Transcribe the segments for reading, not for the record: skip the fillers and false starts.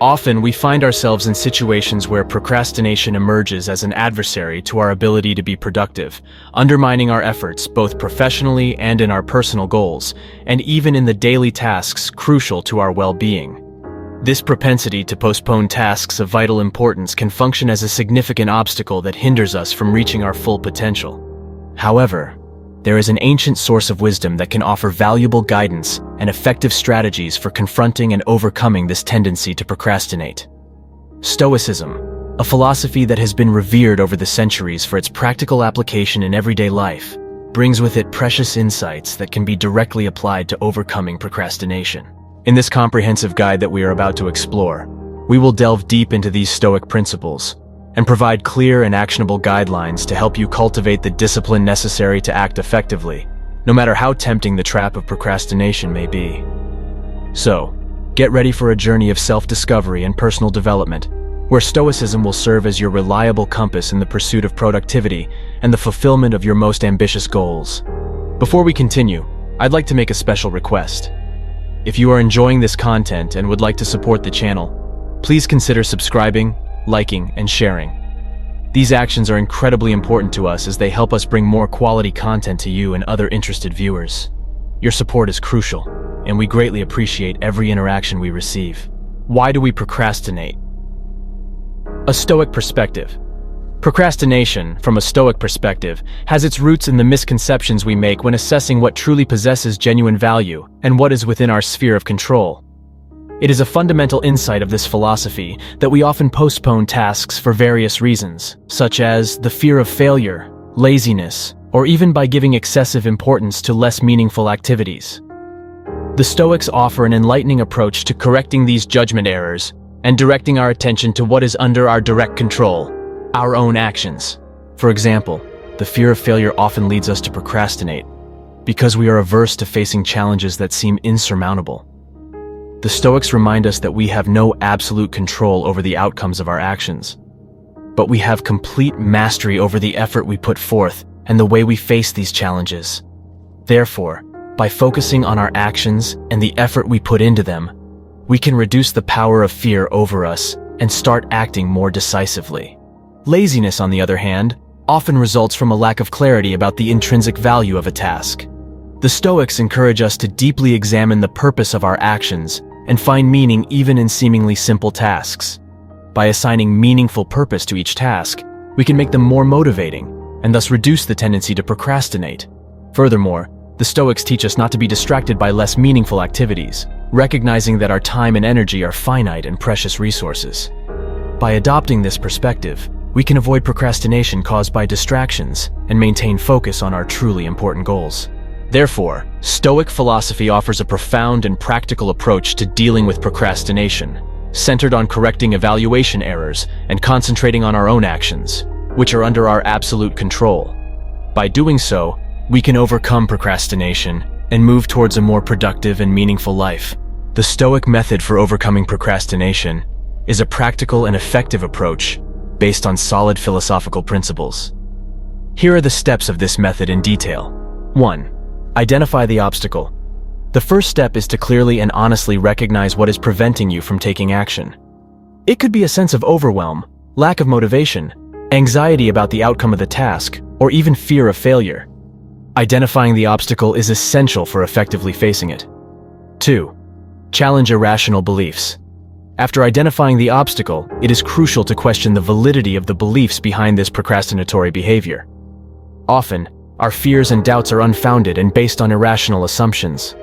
Often, we find ourselves in situations where procrastination emerges as an adversary to our ability to be productive, undermining our efforts both professionally and in our personal goals, and even in the daily tasks crucial to our well-being. This propensity to postpone tasks of vital importance can function as a significant obstacle that hinders us from reaching our full potential. However, there is an ancient source of wisdom that can offer valuable guidance and effective strategies for confronting and overcoming this tendency to procrastinate. Stoicism, a philosophy that has been revered over the centuries for its practical application in everyday life, brings with it precious insights that can be directly applied to overcoming procrastination. In this comprehensive guide that we are about to explore, we will delve deep into these Stoic principles and provide clear and actionable guidelines to help you cultivate the discipline necessary to act effectively, no matter how tempting the trap of procrastination may be. So, get ready for a journey of self-discovery and personal development, where Stoicism will serve as your reliable compass in the pursuit of productivity and the fulfillment of your most ambitious goals. Before we continue, I'd like to make a special request. If you are enjoying this content and would like to support the channel, please consider subscribing, liking, and sharing. These actions are incredibly important to us as they help us bring more quality content to you and other interested viewers. Your support is crucial, and we greatly appreciate every interaction we receive. Why do we procrastinate? A Stoic perspective. Procrastination, from a Stoic perspective, has its roots in the misconceptions we make when assessing what truly possesses genuine value and what is within our sphere of control. It is a fundamental insight of this philosophy that we often postpone tasks for various reasons, such as the fear of failure, laziness, or even by giving excessive importance to less meaningful activities. The Stoics offer an enlightening approach to correcting these judgment errors and directing our attention to what is under our direct control, our own actions. For example, the fear of failure often leads us to procrastinate because we are averse to facing challenges that seem insurmountable. The Stoics remind us that we have no absolute control over the outcomes of our actions, but we have complete mastery over the effort we put forth and the way we face these challenges. Therefore, by focusing on our actions and the effort we put into them, we can reduce the power of fear over us and start acting more decisively. Laziness, on the other hand, often results from a lack of clarity about the intrinsic value of a task. The Stoics encourage us to deeply examine the purpose of our actions and find meaning even in seemingly simple tasks. By assigning meaningful purpose to each task, we can make them more motivating and thus reduce the tendency to procrastinate. Furthermore, the Stoics teach us not to be distracted by less meaningful activities, recognizing that our time and energy are finite and precious resources. By adopting this perspective, we can avoid procrastination caused by distractions and maintain focus on our truly important goals. Therefore, Stoic philosophy offers a profound and practical approach to dealing with procrastination, centered on correcting evaluation errors and concentrating on our own actions, which are under our absolute control. By doing so, we can overcome procrastination and move towards a more productive and meaningful life. The Stoic method for overcoming procrastination is a practical and effective approach based on solid philosophical principles. Here are the steps of this method in detail. 1. Identify the obstacle. The first step is to clearly and honestly recognize what is preventing you from taking action. It could be a sense of overwhelm, lack of motivation, anxiety about the outcome of the task, or even fear of failure. Identifying the obstacle is essential for effectively facing it. 2. Challenge irrational beliefs. After identifying the obstacle, it is crucial to question the validity of the beliefs behind this procrastinatory behavior. Often, our fears and doubts are unfounded and based on irrational assumptions.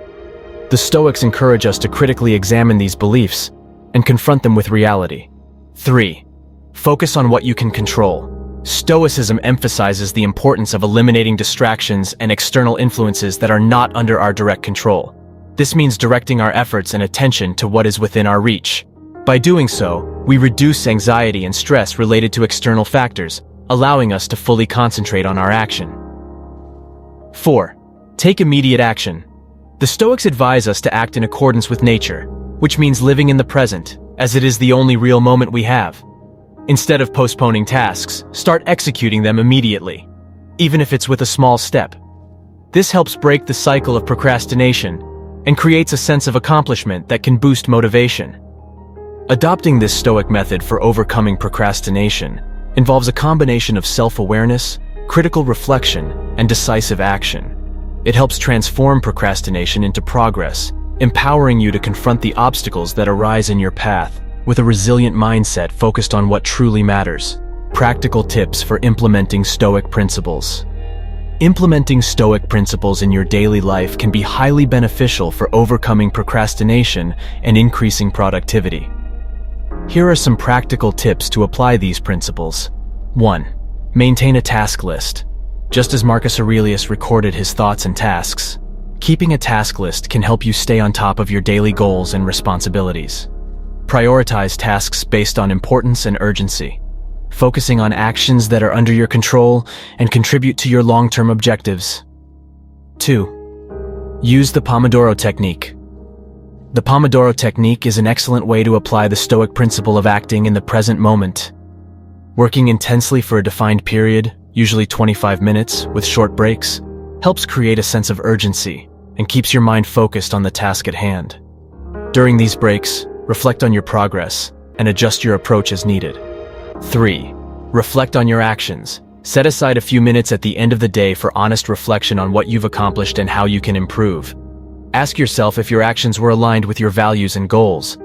The Stoics encourage us to critically examine these beliefs and confront them with reality. 3. Focus on what you can control. Stoicism emphasizes the importance of eliminating distractions and external influences that are not under our direct control. This means directing our efforts and attention to what is within our reach. By doing so, we reduce anxiety and stress related to external factors, allowing us to fully concentrate on our action. 4. Take immediate action. The Stoics advise us to act in accordance with nature, which means living in the present, as it is the only real moment we have. Instead of postponing tasks, start executing them immediately, even if it's with a small step. This helps break the cycle of procrastination and creates a sense of accomplishment that can boost motivation. Adopting this Stoic method for overcoming procrastination involves a combination of self-awareness, critical reflection, and decisive action. It helps transform procrastination into progress, empowering you to confront the obstacles that arise in your path with a resilient mindset focused on what truly matters. Practical tips for implementing Stoic principles. Implementing Stoic principles in your daily life can be highly beneficial for overcoming procrastination and increasing productivity. Here are some practical tips to apply these principles. 1. Maintain a task list. Just as Marcus Aurelius recorded his thoughts and tasks, keeping a task list can help you stay on top of your daily goals and responsibilities. Prioritize tasks based on importance and urgency, focusing on actions that are under your control and contribute to your long-term objectives. 2. Use the Pomodoro Technique. The Pomodoro Technique is an excellent way to apply the Stoic principle of acting in the present moment. Working intensely for a defined period, usually 25 minutes, with short breaks, helps create a sense of urgency and keeps your mind focused on the task at hand. During these breaks, reflect on your progress and adjust your approach as needed. 3. Reflect on your actions. Set aside a few minutes at the end of the day for honest reflection on what you've accomplished and how you can improve. Ask yourself if your actions were aligned with your values and goals.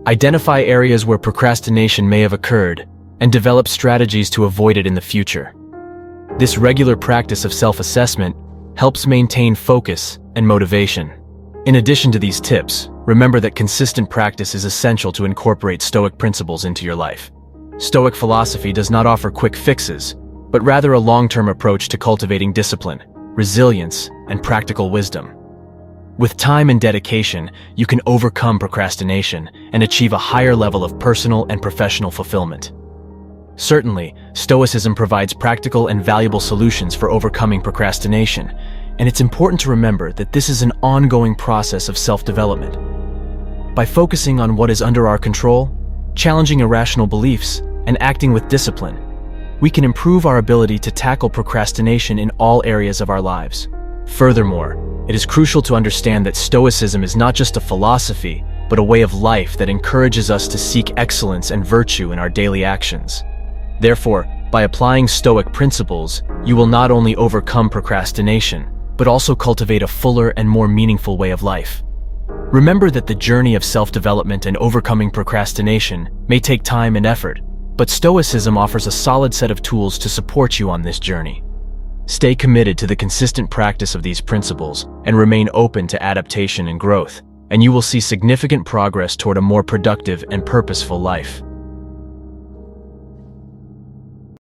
Identify areas where procrastination may have occurred and develop strategies to avoid it in the future. This regular practice of self-assessment helps maintain focus and motivation. In addition to these tips, remember that consistent practice is essential to incorporate Stoic principles into your life. Stoic philosophy does not offer quick fixes, but rather a long-term approach to cultivating discipline, resilience, and practical wisdom. With time and dedication, you can overcome procrastination and achieve a higher level of personal and professional fulfillment. Certainly, Stoicism provides practical and valuable solutions for overcoming procrastination, and it's important to remember that this is an ongoing process of self-development. By focusing on what is under our control, challenging irrational beliefs, and acting with discipline, we can improve our ability to tackle procrastination in all areas of our lives. Furthermore, it is crucial to understand that Stoicism is not just a philosophy, but a way of life that encourages us to seek excellence and virtue in our daily actions. Therefore, by applying Stoic principles, you will not only overcome procrastination, but also cultivate a fuller and more meaningful way of life. Remember that the journey of self-development and overcoming procrastination may take time and effort, but Stoicism offers a solid set of tools to support you on this journey. Stay committed to the consistent practice of these principles and remain open to adaptation and growth, and you will see significant progress toward a more productive and purposeful life.